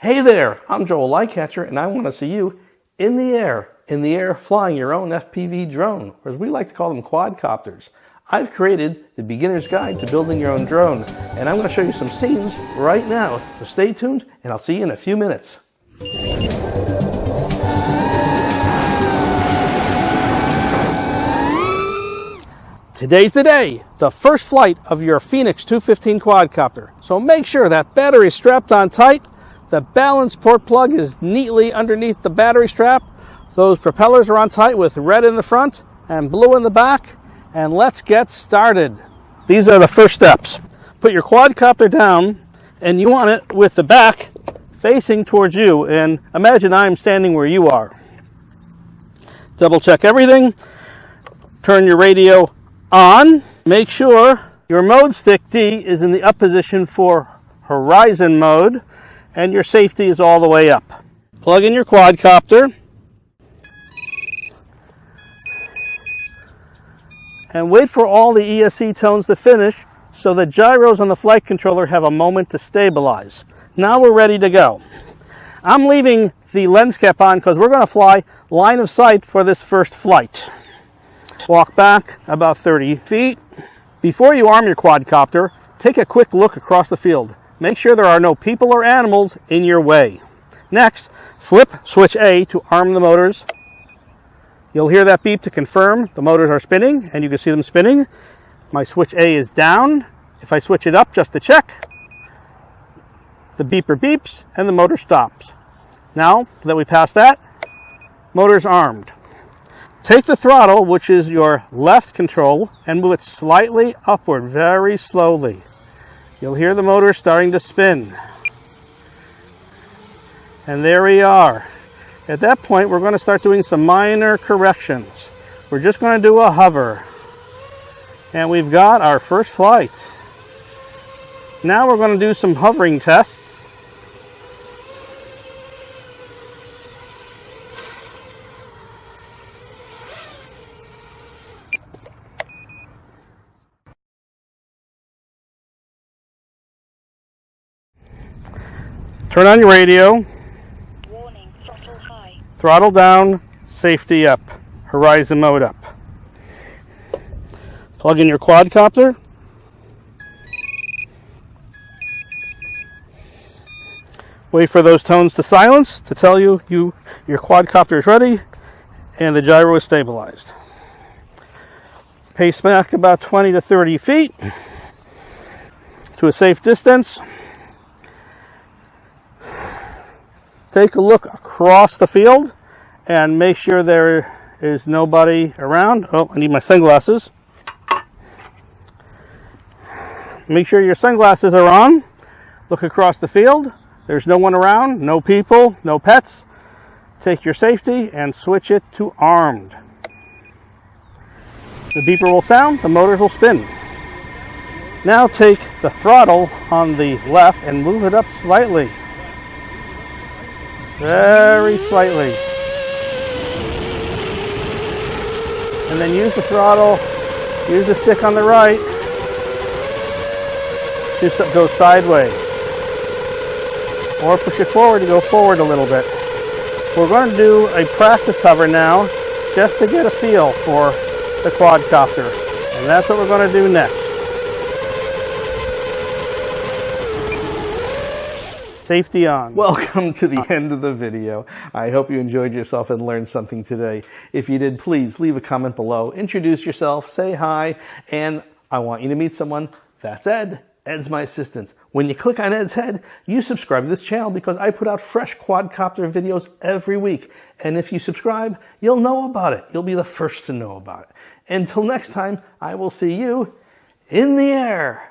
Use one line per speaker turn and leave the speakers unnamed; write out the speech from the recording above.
Hey there, I'm Joel Lightcatcher, and I want to see you in the air flying your own FPV drone, or as we like to call them, quadcopters. I've created the beginner's guide to building your own drone, and I'm going to show you some scenes right now. So stay tuned, and I'll see you in a few minutes. Today's the day, the first flight of your Phoenix 215 quadcopter. So make sure that battery is strapped on tight, the balance port plug is neatly underneath the battery strap, those propellers are on tight with red in the front and blue in the back, and let's get started. These are the first steps. Put your quadcopter down, and you want it with the back facing towards you, and imagine I'm standing where you are. Double check everything, turn your radio on. Make sure your mode stick D is in the up position for horizon mode, and your safety is all the way up. Plug in your quadcopter, and wait for all the ESC tones to finish so the gyros on the flight controller have a moment to stabilize. Now we're ready to go. I'm leaving the lens cap on because we're going to fly line of sight for this first flight. Walk back about 30 feet. Before you arm your quadcopter, take a quick look across the field. Make sure there are no people or animals in your way. Next, flip switch A to arm the motors. You'll hear that beep to confirm the motors are spinning, and you can see them spinning. My switch A is down. If I switch it up just to check, the beeper beeps and the motor stops. Now that we passed that, motor's armed. Take the throttle, which is your left control, and move it slightly upward, very slowly. You'll hear the motor starting to spin. And there we are. At that point, we're going to start doing some minor corrections. We're just going to do a hover. And we've got our first flight. Now we're going to do some hovering tests. Turn on your radio.
Warning, throttle high.
Throttle down, safety up, horizon mode up. Plug in your quadcopter. Wait for those tones to silence to tell you your quadcopter is ready and the gyro is stabilized. Pace back about 20 to 30 feet to a safe distance. Take a look across the field and make sure there is nobody around. Oh, I need my sunglasses. Make sure your sunglasses are on. Look across the field. There's no one around, no people, no pets. Take your safety and switch it to armed. The beeper will sound, the motors will spin. Now take the throttle on the left and move it up slightly. Very slightly. And then use the throttle, use the stick on the right to go sideways. Or push it forward to go forward a little bit. We're going to do a practice hover now just to get a feel for the quadcopter. And that's what we're going to do next. Safety on. Welcome to the end of the video. I hope you enjoyed yourself and learned something today. If you did, please leave a comment below. Introduce yourself, say hi, and I want you to meet someone. That's Ed. Ed's my assistant. When you click on Ed's head, you subscribe to this channel because I put out fresh quadcopter videos every week. And if you subscribe, you'll know about it. You'll be the first to know about it. Until next time, I will see you in the air.